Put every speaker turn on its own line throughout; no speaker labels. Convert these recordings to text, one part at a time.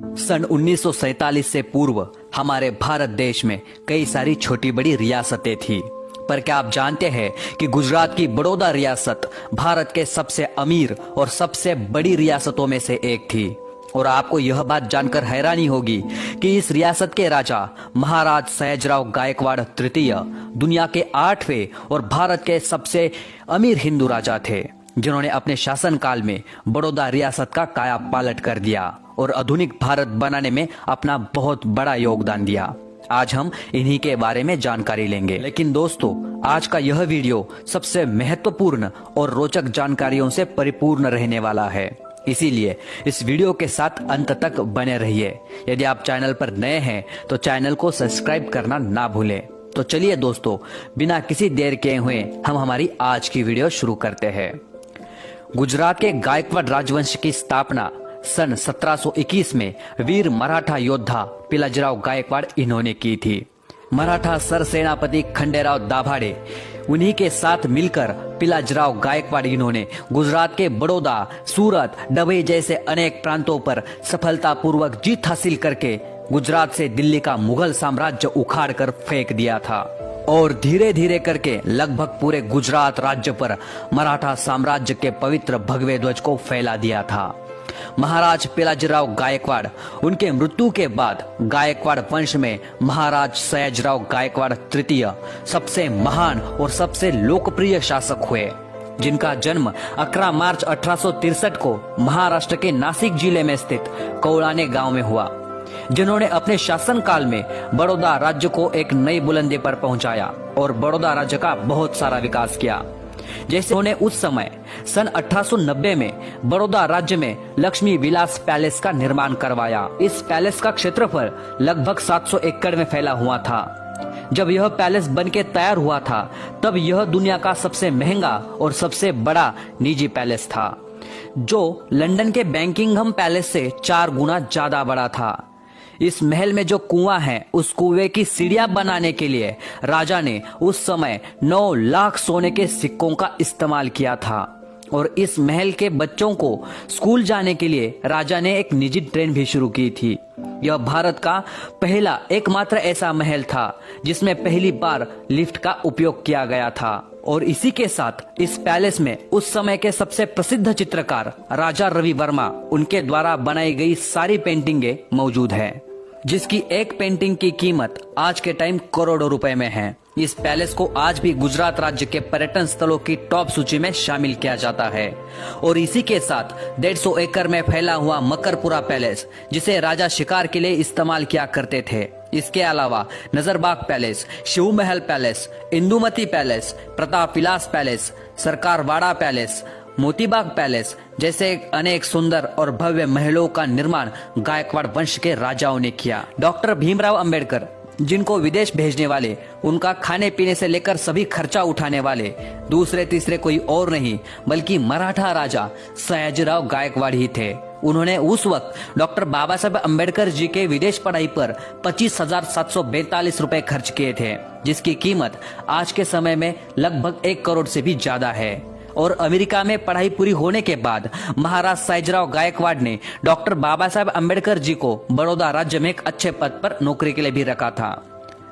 सन 1947 से पूर्व हमारे भारत देश में कई सारी छोटी बड़ी रियासतें थी। पर क्या आप जानते हैं कि गुजरात की बड़ौदा रियासत भारत के सबसे अमीर और सबसे बड़ी रियासतों में से एक थी। और आपको यह बात जानकर हैरानी होगी कि इस रियासत के राजा महाराज सयाजीराव गायकवाड़ तृतीय दुनिया के 8वें और भारत के सबसे अमीर हिंदू राजा थे, जिन्होंने अपने शासनकाल में बड़ौदा रियासत का काया पालट कर दिया और आधुनिक भारत बनाने में अपना बहुत बड़ा योगदान दिया। आज हम इन्हीं के बारे में जानकारी लेंगे। लेकिन दोस्तों, आज का यह वीडियो सबसे महत्वपूर्ण और रोचक जानकारियों से परिपूर्ण रहने वाला है, इसीलिए इस वीडियो के साथ अंत तक बने रहिए। यदि आप चैनल पर नए हैं तो चैनल को सब्सक्राइब करना ना भूलें। तो चलिए दोस्तों, बिना किसी देर के हुए हम हमारी आज की वीडियो शुरू करते हैं। गुजरात के गायकवाड़ राजवंश की स्थापना सन 1721 में वीर मराठा योद्धा पिलाजीराव गायकवाड़ इन्होंने की थी। मराठा सरसेनापति खंडेराव दाभाडे उन्हीं के साथ मिलकर पिलाजीराव गायकवाड़ इन्होंने गुजरात के बड़ौदा, सूरत, डभई जैसे अनेक प्रांतों पर सफलतापूर्वक जीत हासिल करके गुजरात से दिल्ली का मुगल साम्राज्य उखाड़कर फेंक दिया था और धीरे धीरे करके लगभग पूरे गुजरात राज्य पर मराठा साम्राज्य के पवित्र भगवे ध्वज को फैला दिया था। महाराज पिलाजीराव गायकवाड़ उनके मृत्यु के बाद गायकवाड़ वंश में महाराज सयाजीराव गायकवाड़ तृतीय सबसे महान और सबसे लोकप्रिय शासक हुए, जिनका जन्म 11 मार्च 1863 को महाराष्ट्र के नासिक जिले में स्थित कौलाने गांव में हुआ, जिन्होंने अपने शासनकाल में बड़ौदा राज्य को एक नई बुलंदी पर पहुंचाया और बड़ौदा राज्य का बहुत सारा विकास किया। जैसे उन्होंने उस समय सन 1890 में बड़ौदा राज्य में लक्ष्मी विलास पैलेस का निर्माण करवाया। इस पैलेस का क्षेत्रफल लगभग 700 एकड़ में फैला हुआ था। जब यह पैलेस बनके तैयार हुआ था तब यह दुनिया का सबसे महंगा और सबसे बड़ा निजी पैलेस था, जो लंदन के बकिंघम पैलेस से 4 गुना ज्यादा बड़ा था। इस महल में जो कुआं है, उस कुएं की सीढ़ियां बनाने के लिए राजा ने उस समय 9 लाख सोने के सिक्कों का इस्तेमाल किया था। और इस महल के बच्चों को स्कूल जाने के लिए राजा ने एक निजी ट्रेन भी शुरू की थी। यह भारत का पहला एकमात्र ऐसा महल था जिसमें पहली बार लिफ्ट का उपयोग किया गया था। और इसी के साथ इस पैलेस में उस समय के सबसे प्रसिद्ध चित्रकार राजा रवि वर्मा उनके द्वारा बनाई गई सारी पेंटिंगें मौजूद है, जिसकी एक पेंटिंग की कीमत आज के टाइम करोड़ों रुपए में है। इस पैलेस को आज भी गुजरात राज्य के पर्यटन स्थलों की टॉप सूची में शामिल किया जाता है। और इसी के साथ 150 एकड़ में फैला हुआ मकरपुरा पैलेस, जिसे राजा शिकार के लिए इस्तेमाल किया करते थे। इसके अलावा Nazarbagh palace, Shiv Mahal palace, Indumati palace, Pratap Vilas palace, Sarkarwada palace, Motibagh palace जैसे अनेक सुंदर और भव्य महलों का निर्माण गायकवाड़ वंश के राजाओं ने किया। डॉक्टर भीमराव अंबेडकर, जिनको विदेश भेजने वाले, उनका खाने पीने से लेकर सभी खर्चा उठाने वाले दूसरे तीसरे कोई और नहीं बल्कि मराठा राजा सयाजीराव गायकवाड़ ही थे। उन्होंने उस वक्त डॉक्टर बाबा साहब अंबेडकर जी के विदेश पढ़ाई पर 25,742 रुपए खर्च किए थे, जिसकी कीमत आज के समय में लगभग 1 करोड़ से भी ज्यादा है। और अमेरिका में पढ़ाई पूरी होने के बाद महाराज सयाजीराव गायकवाड़ ने डॉक्टर बाबा साहब अंबेडकर जी को बड़ौदा राज्य में एक अच्छे पद पर नौकरी के लिए भी रखा था।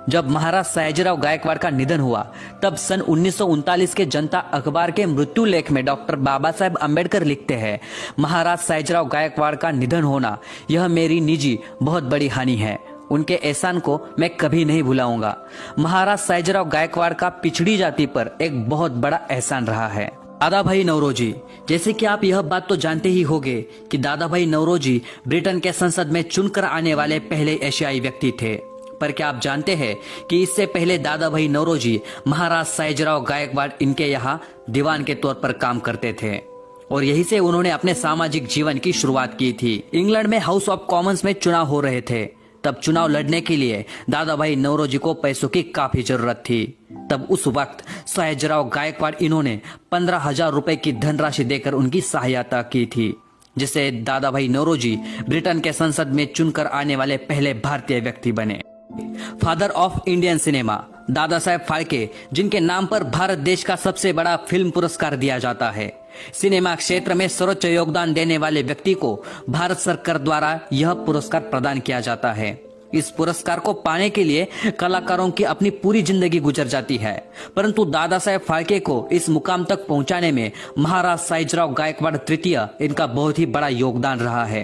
जब महाराज सयाजीराव गायकवाड़ का निधन हुआ तब सन 1939 के जनता अखबार के मृत्यु लेख में डॉक्टर बाबा साहब अंबेडकर लिखते हैं, महाराज सयाजीराव गायकवाड़ का निधन होना यह मेरी निजी बहुत बड़ी हानि है। उनके एहसान को मैं कभी नहीं भुलाऊंगा। महाराज सयाजीराव गायकवाड़ का पिछड़ी जाति पर एक बहुत बड़ा एहसान रहा है। दादा भाई नौरोजी, जैसे कि आप यह बात तो जानते ही होंगे कि दादा भाई नौरोजी ब्रिटेन के संसद में चुनकर आने वाले पहले एशियाई व्यक्ति थे। पर क्या आप जानते हैं कि इससे पहले दादा भाई नौरोजी महाराज सयाजीराव गायकवाड़ इनके यहाँ दीवान के तौर पर काम करते थे और यहीं से उन्होंने अपने सामाजिक जीवन की शुरुआत की थी। इंग्लैंड में हाउस ऑफ कॉमन्स में चुनाव हो रहे थे। तब चुनाव लड़ने के लिए दादा भाई नौरोजी को पैसों की काफी जरूरत थी। तब उस वक्त सयाजीराव गायकवाड़ इन्होंने 15,000 रुपए की धनराशि देकर उनकी सहायता की थी, जिससे दादा भाई नौरोजी ब्रिटेन के संसद में चुनकर आने वाले पहले भारतीय व्यक्ति बने। Father of Indian cinema Dada Saheb Phalke, जिनके नाम पर भारत देश का सबसे बड़ा फिल्म पुरस्कार दिया जाता है। सिनेमा क्षेत्र में सर्वोच्च योगदान देने वाले व्यक्ति को भारत सरकार द्वारा यह पुरस्कार प्रदान किया जाता है। इस पुरस्कार को पाने के लिए कलाकारों की अपनी पूरी जिंदगी गुजर जाती है, परंतु दादा साहेब फाल्के को इस मुकाम तक पहुंचाने में महाराज सायाजीराव गायकवाड़ तृतीय इनका बहुत ही बड़ा योगदान रहा है।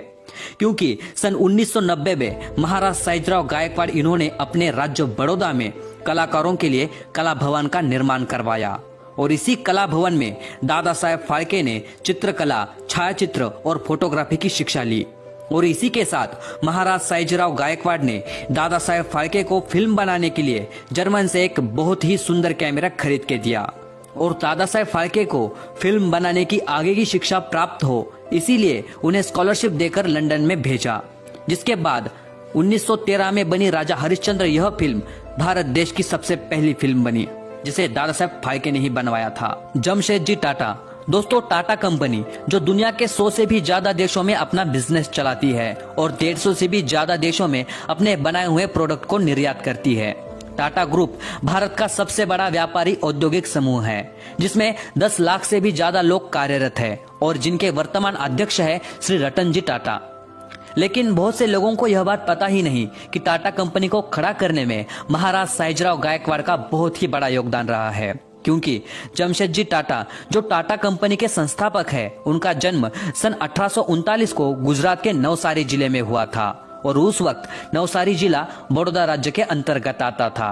क्योंकि सन 1990 में महाराज सायाजीराव गायकवाड़ इन्होंने अपने राज्य बड़ौदा में कलाकारों के लिए कला भवन का निर्माण करवाया और इसी कला भवन में दादा साहेब फाल्के ने चित्रकला, छायाचित्र और फोटोग्राफी की शिक्षा ली। और इसी के साथ महाराज सायाजीराव गायकवाड़ ने दादा साहेब फाल्के को फिल्म बनाने के लिए जर्मन से एक बहुत ही सुंदर कैमरा खरीद के दिया और दादा साहेब फाल्के को फिल्म बनाने की आगे की शिक्षा प्राप्त हो, इसीलिए उन्हें स्कॉलरशिप देकर लंदन में भेजा। जिसके बाद 1913 में बनी राजा हरिश्चंद्र यह फिल्म भारत देश की सबसे पहली फिल्म बनी, जिसे दादा साहेब फाल्के ने ही बनवाया था। जमशेदजी टाटा, दोस्तों टाटा कंपनी जो दुनिया के 100 से भी ज्यादा देशों में अपना बिजनेस चलाती है और 150 से भी ज्यादा देशों में अपने बनाए हुए प्रोडक्ट को निर्यात करती है। टाटा ग्रुप भारत का सबसे बड़ा व्यापारी औद्योगिक समूह है, जिसमें 10 लाख से भी ज्यादा लोग कार्यरत है और जिनके वर्तमान अध्यक्ष है श्री रतन जी टाटा। लेकिन बहुत से लोगों को यह बात पता ही नहीं कि टाटा कंपनी को खड़ा करने में महाराज सायाजीराव गायकवाड़ का बहुत ही बड़ा योगदान रहा है। क्योंकि जमशेदजी टाटा जो टाटा कंपनी के संस्थापक है, उनका जन्म सन 1839 को गुजरात के नवसारी जिले में हुआ था और उस वक्त नवसारी जिला बड़ौदा राज्य के अंतर्गत आता था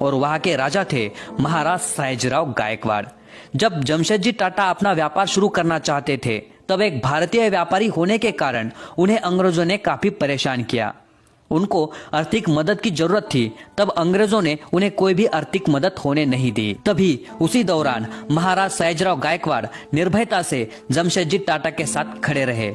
और वहां के राजा थे महाराज सायाजीराव गायकवाड़। जब जमशेदजी टाटा अपना व्यापार शुरू करना चाहते थे, तब एक भारतीय व्यापारी होने के कारण उन्हें अंग्रेजों ने काफी परेशान किया। उनको आर्थिक मदद की जरूरत थी, तब अंग्रेजों ने उन्हें कोई भी आर्थिक मदद होने नहीं दी। तभी उसी दौरान महाराज सायाजीराव गायकवाड़ निर्भयता से जमशेदजी टाटा के साथ खड़े रहे,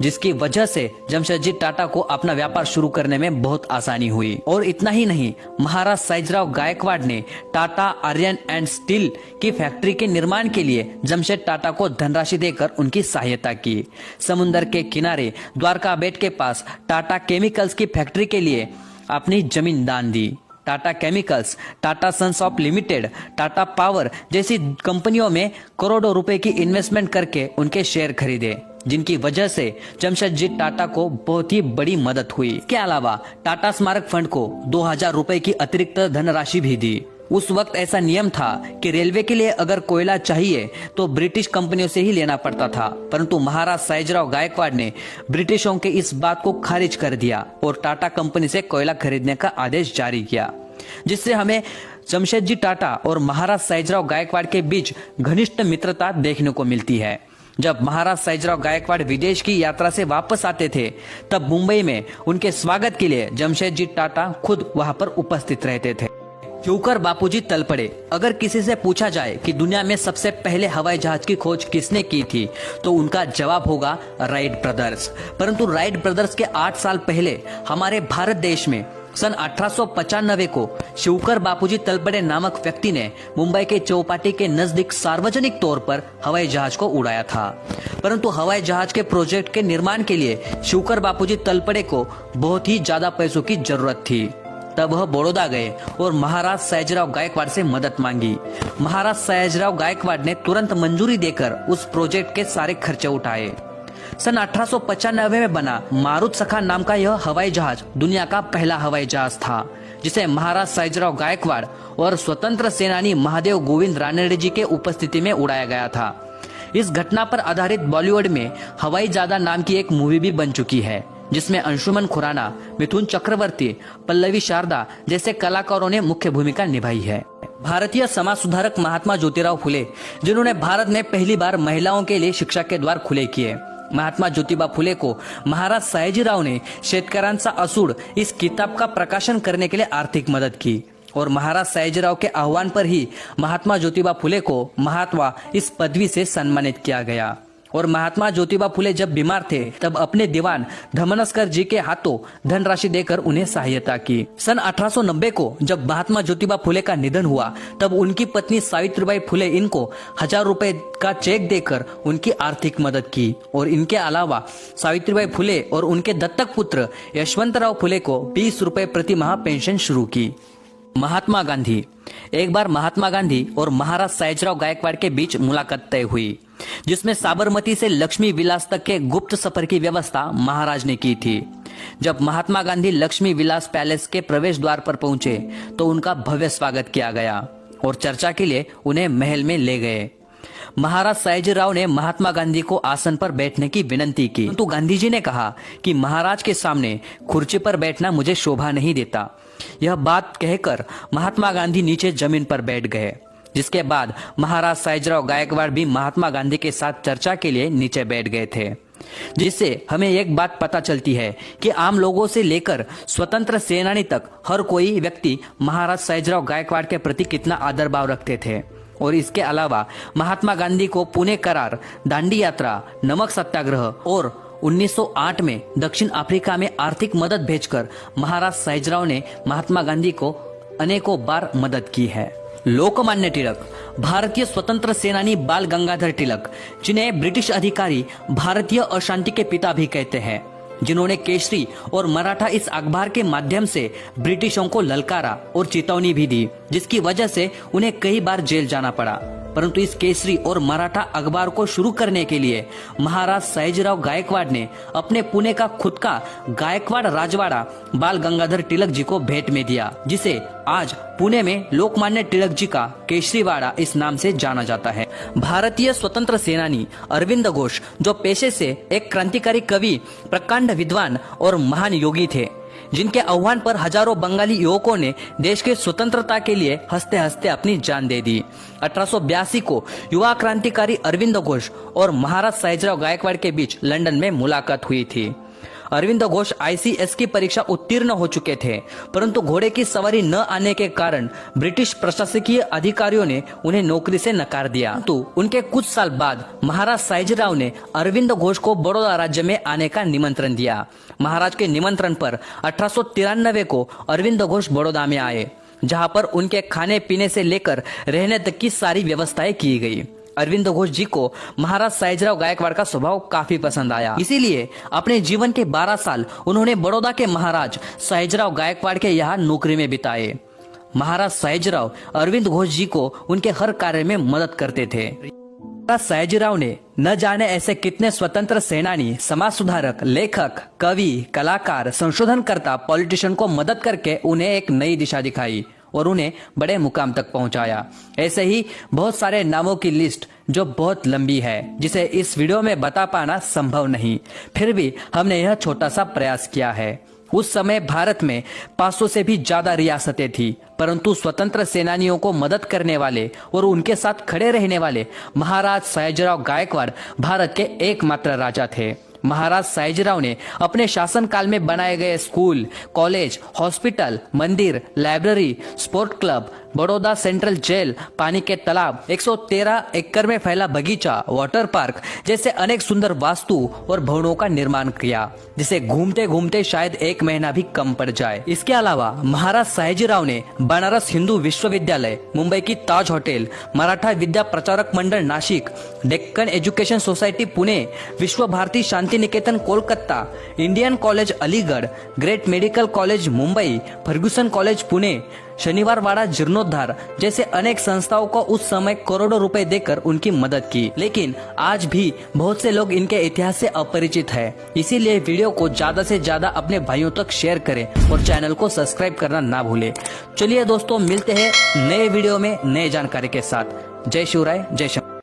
जिसकी वजह से जमशेदजी टाटा को अपना व्यापार शुरू करने में बहुत आसानी हुई। और इतना ही नहीं, महाराज सायाजीराव गायकवाड़ ने टाटा आयरन एंड स्टील की फैक्ट्री के निर्माण के लिए जमशेद टाटा को धनराशि देकर उनकी सहायता की। समुद्र के किनारे द्वारका बेट के पास टाटा केमिकल्स की फैक्ट्री के लिए अपनी जमीन दान दी। Tata chemicals, Tata sons of limited, Tata power जैसी कंपनियों में करोड़ों रुपए की इन्वेस्टमेंट करके उनके शेयर खरीदे, जिनकी वजह से जमशेदजी टाटा को बहुत ही बड़ी मदद हुई। इसके अलावा टाटा स्मारक फंड को 2000 रुपए की अतिरिक्त धनराशि भी दी। उस वक्त ऐसा नियम था कि रेलवे के लिए अगर कोयला चाहिए तो ब्रिटिश कंपनियों से ही लेना पड़ता था, परंतु महाराज सायाजीराव गायकवाड़ ने ब्रिटिशों के इस बात को खारिज कर दिया और टाटा कंपनी से कोयला खरीदने का आदेश जारी किया, जिससे हमें जमशेदजी टाटा और महाराज सायाजीराव गायकवाड़ के बीच घनिष्ठ मित्रता देखने को मिलती है। जब महाराज सायाजीराव गायकवाड़ विदेश की यात्रा से वापस आते थे, तब मुंबई में उनके स्वागत के लिए जमशेदजी टाटा खुद वहां पर उपस्थित रहते थे। शिवकर बापूजी तलपड़े, अगर किसी से पूछा जाए कि दुनिया में सबसे पहले हवाई जहाज की खोज किसने की थी, तो उनका जवाब होगा राइट ब्रदर्स। परंतु राइट ब्रदर्स के 8 साल पहले हमारे भारत देश में सन 1895 को शिवकर बापूजी तलपड़े नामक व्यक्ति ने मुंबई के चौपाटी के नजदीक सार्वजनिक तौर पर हवाई जहाज को उड़ाया था। परंतु हवाई जहाज के प्रोजेक्ट के निर्माण के लिए शिवकर बापूजी तलपड़े को बहुत ही ज्यादा पैसों की जरूरत थी। तब वह बड़ौदा गए और महाराज सायाजीराव गायकवाड़ से मदद मांगी। महाराज सायाजीराव गायकवाड़ ने तुरंत मंजूरी देकर उस प्रोजेक्ट के सारे खर्चे उठाए। सन 1895 में बना मारुत सखा नाम का यह हवाई जहाज दुनिया का पहला हवाई जहाज था, जिसे महाराज सायाजीराव गायकवाड़ और स्वतंत्र सेनानी महादेव गोविंद रानडे जी के उपस्थिति में उड़ाया गया था। इस घटना पर आधारित बॉलीवुड में हवाई जादा नाम की एक मूवी भी बन चुकी है, जिसमें अंशुमन खुराना, मिथुन चक्रवर्ती, पल्लवी शारदा जैसे कलाकारों ने मुख्य भूमिका निभाई है। भारतीय समाज सुधारक महात्मा ज्योतिराव फुले, जिन्होंने भारत में पहली बार महिलाओं के लिए शिक्षा के द्वार खुले किए। महात्मा ज्योतिबा फुले को महाराज सयाजीराव ने शेतकऱ्यांचा असूड इस किताब का प्रकाशन करने के लिए आर्थिक मदद की और महाराज सयाजीराव के आह्वान पर ही महात्मा ज्योतिबा फुले को महात्मा इस पदवी से सम्मानित किया गया। और महात्मा ज्योतिबा फुले जब बीमार थे, तब अपने दीवान धमनस्कर जी के हाथों धनराशि देकर उन्हें सहायता की। सन 1890 को जब महात्मा ज्योतिबा फुले का निधन हुआ, तब उनकी पत्नी सावित्रीबाई फुले इनको 1000 रुपए का चेक देकर उनकी आर्थिक मदद की। और इनके अलावा सावित्रीबाई फुले और उनके दत्तक पुत्र यशवंतराव फुले को 20 रुपए प्रति माह पेंशन शुरू की। महात्मा गांधी। एक बार महात्मा गांधी और महाराज सयाजीराव गायकवाड़ के बीच मुलाकात तय हुई, जिसमें साबरमती से लक्ष्मी विलास तक के गुप्त सफर की व्यवस्था महाराज ने की थी। जब महात्मा गांधी लक्ष्मी विलास पैलेस के प्रवेश द्वार पर पहुंचे तो उनका भव्य स्वागत किया गया और चर्चा के लिए उन्हें महल में ले गए। महाराज सयाजीराव ने महात्मा गांधी को आसन पर बैठने की विनती की, परंतु गांधी जी ने कहा कि महाराज के सामने कुर्सी पर बैठना मुझे शोभा नहीं देता। यह बात कहकर महात्मा गांधी नीचे जमीन पर बैठ गए, जिसके बाद महाराज सयाजीराव गायकवाड़ भी महात्मा गांधी के साथ चर्चा के लिए नीचे बैठ गए थे। जिससे हमें एक बात पता चलती है कि आम लोगों से लेकर स्वतंत्र सेनानी तक हर कोई व्यक्ति महाराज सयाजीराव गायकवाड़ के प्रति कितना आदर भाव रखते थे। और इसके अलावा महात्मा गांधी को पुणे करार, दांडी यात्रा, नमक सत्याग्रह और 1908 में दक्षिण अफ्रीका में आर्थिक मदद भेजकर महाराज सयाजीराव ने महात्मा गांधी को अनेकों बार मदद की है। लोकमान्य तिलक, भारतीय स्वतंत्र सेनानी बाल गंगाधर तिलक, जिन्हें ब्रिटिश अधिकारी भारतीय अशांति के पिता भी कहते हैं, जिन्होंने केसरी और मराठा इस अखबार के माध्यम से ब्रिटिशों को ललकारा और चेतावनी भी दी, जिसकी वजह से उन्हें कई बार जेल जाना पड़ा। परंतु इस केसरी और मराठा अखबार को शुरू करने के लिए महाराज सयाजीराव गायकवाड़ ने अपने पुणे का खुद का गायकवाड़ राजवाड़ा बाल गंगाधर तिलक जी को भेंट में दिया, जिसे आज पुणे में लोकमान्य तिलक जी का केसरीवाड़ा इस नाम से जाना जाता है। भारतीय स्वतंत्र सेनानी अरविंद घोष, जो पेशे से एक क्रांतिकारी कवि, प्रकांड विद्वान और महान योगी थे, जिनके आह्वान पर हजारों बंगाली युवकों ने देश के स्वतंत्रता के लिए हंसते हंसते अपनी जान दे दी। 1882 को युवा क्रांतिकारी अरविंद घोष और महाराज सयाजीराव गायकवाड़ के बीच लंदन में मुलाकात हुई थी। अरविंद घोष ICS की परीक्षा उत्तीर्ण हो चुके थे, परंतु घोड़े की सवारी न आने के कारण ब्रिटिश प्रशासकीय अधिकारियों ने उन्हें नौकरी से नकार दिया। तो उनके कुछ साल बाद महाराज सयाजीराव ने अरविंद घोष को बड़ौदा राज्य में आने का निमंत्रण दिया। महाराज के निमंत्रण पर 1893 को अरविंद घोष बड़ौदा में आए, जहाँ पर उनके खाने पीने से लेकर रहने तक की सारी व्यवस्थाएं की गई। अरविंद घोष जी को महाराज सयाजीराव गायकवाड़ का स्वभाव काफी पसंद आया, इसीलिए अपने जीवन के 12 साल उन्होंने बड़ौदा के महाराज सयाजीराव गायकवाड़ के यहाँ नौकरी में बिताए। महाराज सयाजीराव अरविंद घोष जी को उनके हर कार्य में मदद करते थे। महाराज सयाजीराव ने न जाने ऐसे कितने स्वतंत्र सेनानी, समाज सुधारक, लेखक, कवि, कलाकार, संशोधनकर्ता, पॉलिटिशियन को मदद करके उन्हें एक नई दिशा दिखाई और उन्हें बड़े मुकाम तक पहुंचाया। ऐसे ही बहुत सारे नामों की लिस्ट जो बहुत लंबी है, जिसे इस वीडियो में बता पाना संभव नहीं, फिर भी हमने यह छोटा सा प्रयास किया है। उस समय भारत में 500 से भी ज्यादा रियासतें थी, परंतु स्वतंत्र सेनानियों को मदद करने वाले और उनके साथ खड़े रहने वाले महाराज सयाजीराव गायकवाड़ भारत के एकमात्र राजा थे। महाराज सयाजीराव ने अपने शासनकाल में बनाए गए स्कूल, कॉलेज, हॉस्पिटल, मंदिर, library, sport club, Baroda central jail, पानी के तालाब, 113 एकड़ में फैला बगीचा, वाटर पार्क जैसे अनेक सुंदर वास्तु और भवनों का निर्माण किया, जिसे घूमते घूमते शायद 1 महीना भी कम पड़ जाए। इसके अलावा महाराज सयाजीराव ने बनारस हिंदू विश्वविद्यालय, मुंबई की ताज hotel, Maratha Vidya Pracharak Mandal Nashik, Deccan education society Pune, Vishwa Bharati Shanti Niketan Kolkata, Indian college Aligarh, great medical college Mumbai, Fergusson college Pune, Shaniwar Wada जीर्णोद्धार जैसे अनेक संस्थाओं को उस समय करोड़ों रुपए देकर उनकी मदद की। लेकिन आज भी बहुत से लोग इनके इतिहास से अपरिचित है, इसीलिए वीडियो को ज्यादा से ज्यादा अपने भाइयों तक शेयर करें और चैनल को सब्सक्राइब करना ना भूलें। चलिए दोस्तों, मिलते हैं नए वीडियो में नए जानकारी के साथ। जय शिवराय, जय शंकर।